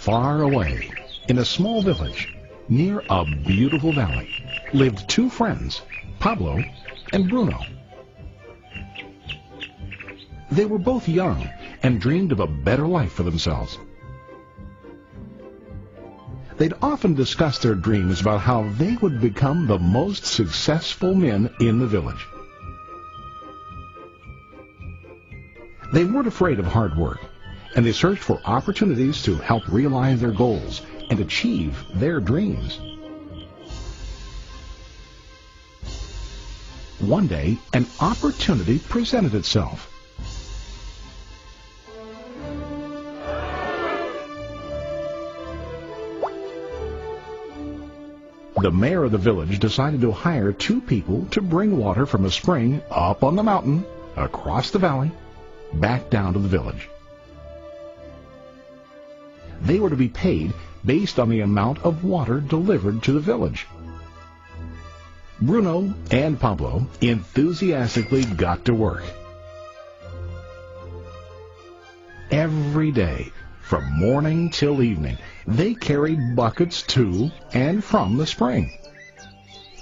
Far away, in a small village, near a beautiful valley, lived two friends, Pablo and Bruno. They were both young and dreamed of a better life for themselves. They'd often discuss their dreams about how they would become the most successful men in the village. They weren't afraid of hard work, and they searched for opportunities to help realize their goals and achieve their dreams. One day, an opportunity presented itself. The mayor of the village decided to hire two people to bring water from a spring up on the mountain, across the valley, back down to the village. They were to be paid based on the amount of water delivered to the village. Bruno and Pablo enthusiastically got to work. Every day, from morning till evening, they carried buckets to and from the spring.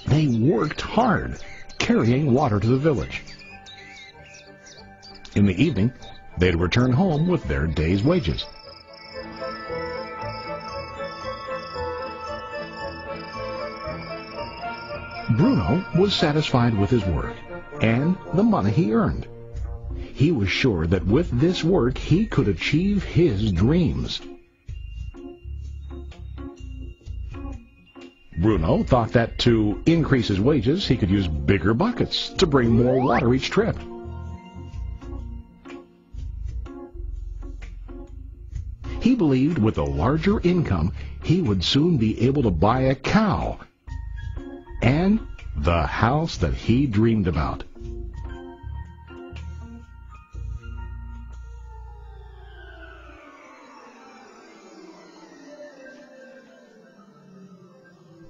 They worked hard, carrying water to the village. In the evening, they'd return home with their day's wages. Bruno was satisfied with his work and the money he earned. He was sure that with this work he could achieve his dreams. Bruno thought that to increase his wages he could use bigger buckets to bring more water each trip. He believed with a larger income he would soon be able to buy a cow and the house that he dreamed about.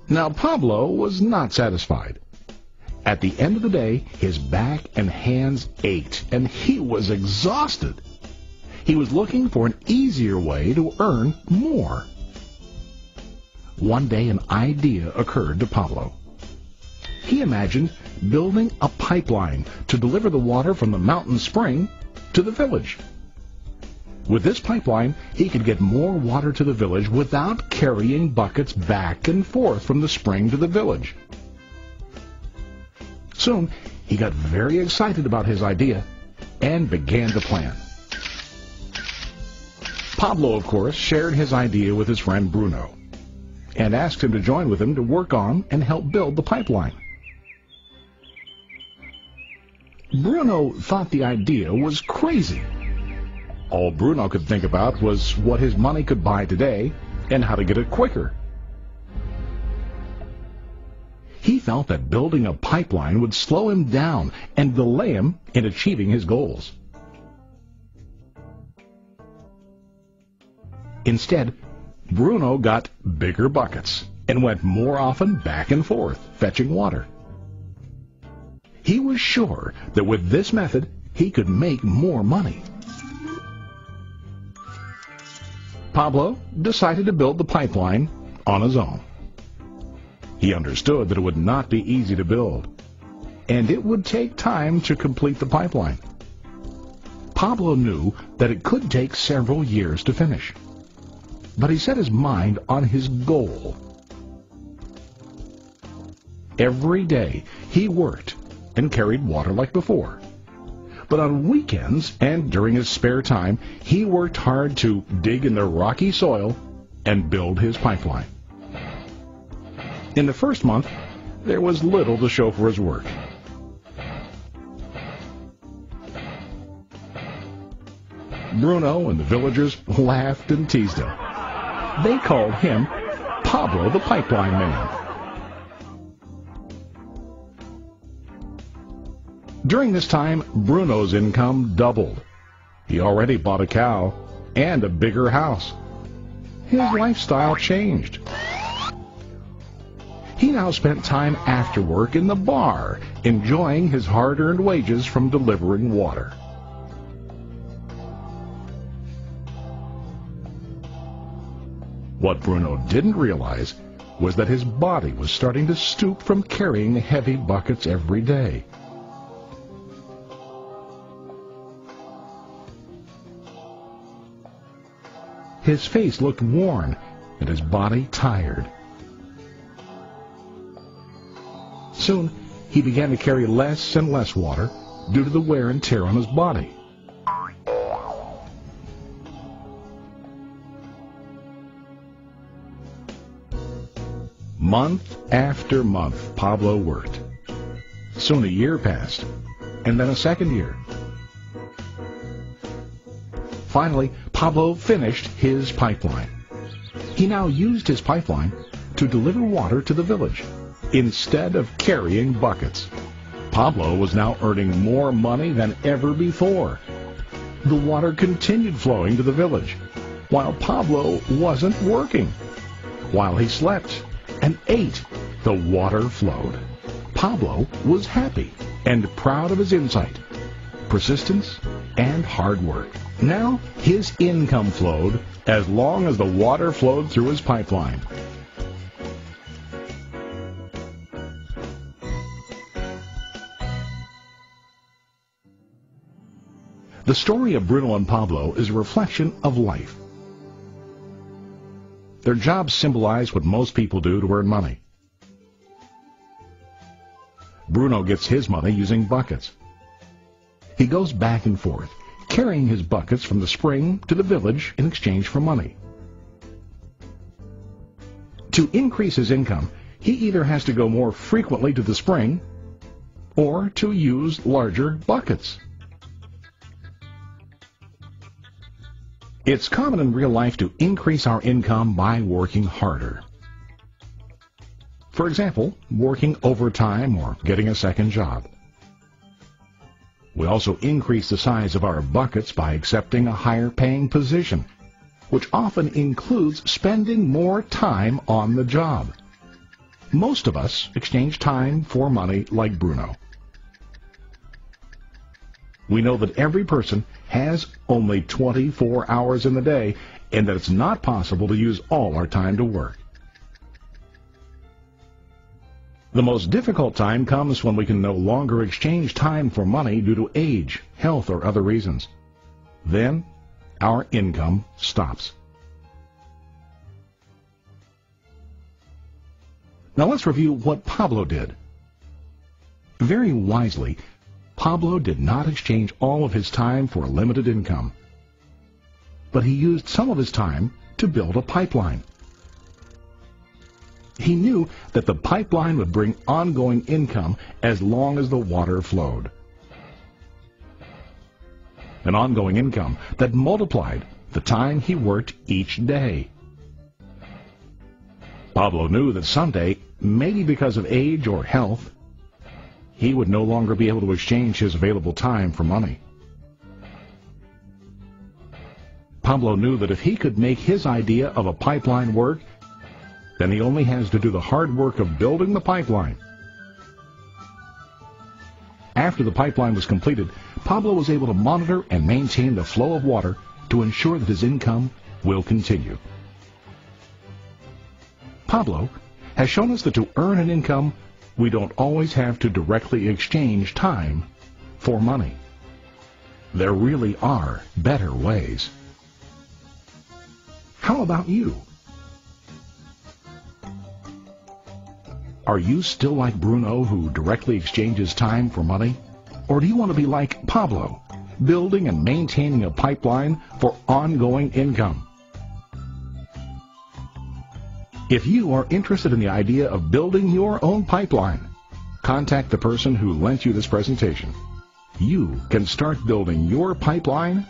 Now Pablo was not satisfied. At the end of the day, his back and hands ached, and he was exhausted. He was looking for an easier way to earn more. One day an idea occurred to Pablo. He imagined building a pipeline to deliver the water from the mountain spring to the village. With this pipeline, he could get more water to the village without carrying buckets back and forth from the spring to the village. Soon, he got very excited about his idea and began to plan. Pablo, of course, shared his idea with his friend Bruno and asked him to join with him to work on and help build the pipeline. Bruno thought the idea was crazy. All Bruno could think about was what his money could buy today and how to get it quicker. He felt that building a pipeline would slow him down and delay him in achieving his goals. Instead, Bruno got bigger buckets and went more often back and forth, fetching water. He was sure that with this method, he could make more money. Pablo decided to build the pipeline on his own. He understood that it would not be easy to build, and it would take time to complete the pipeline. Pablo knew that it could take several years to finish, but he set his mind on his goal. Every day he worked and carried water like before. But on weekends and during his spare time, he worked hard to dig in the rocky soil and build his pipeline. In the first month, there was little to show for his work. Bruno and the villagers laughed and teased him. They called him Pablo the Pipeline Man. During this time, Bruno's income doubled. He already bought a cow and a bigger house. His lifestyle changed. He now spent time after work in the bar, enjoying his hard-earned wages from delivering water. What Bruno didn't realize was that his body was starting to stoop from carrying heavy buckets every day. His face looked worn and his body tired. Soon, he began to carry less and less water due to the wear and tear on his body. Month after month, Pablo worked. Soon a year passed, and then a second year. Finally, Pablo finished his pipeline. He now used his pipeline to deliver water to the village instead of carrying buckets. Pablo was now earning more money than ever before. The water continued flowing to the village, while Pablo wasn't working. While he slept and ate, the water flowed. Pablo was happy and proud of his insight, persistence, and hard work. Now his income flowed as long as the water flowed through his pipeline. The story of Bruno and Pablo is a reflection of life. Their jobs symbolize what most people do to earn money. Bruno gets his money using buckets. He goes back and forth, carrying his buckets from the spring to the village in exchange for money. To increase his income, he either has to go more frequently to the spring or to use larger buckets. It's common in real life to increase our income by working harder. For example, working overtime or getting a second job. We also increase the size of our buckets by accepting a higher paying position, which often includes spending more time on the job. Most of us exchange time for money like Bruno. We know that every person has only 24 hours in the day and that it's not possible to use all our time to work. The most difficult time comes when we can no longer exchange time for money due to age, health, or other reasons. Then, our income stops. Now let's review what Pablo did. Very wisely, Pablo did not exchange all of his time for a limited income, but he used some of his time to build a pipeline. He knew that the pipeline would bring ongoing income as long as the water flowed. An ongoing income that multiplied the time he worked each day. Pablo knew that someday, maybe because of age or health, he would no longer be able to exchange his available time for money. Pablo knew that if he could make his idea of a pipeline work, then he only has to do the hard work of building the pipeline. After the pipeline was completed, Pablo was able to monitor and maintain the flow of water to ensure that his income will continue. Pablo has shown us that to earn an income, we don't always have to directly exchange time for money. There really are better ways. How about you? Are you still like Bruno, who directly exchanges time for money? Or do you want to be like Pablo, building and maintaining a pipeline for ongoing income? If you are interested in the idea of building your own pipeline, contact the person who lent you this presentation. You can start building your pipeline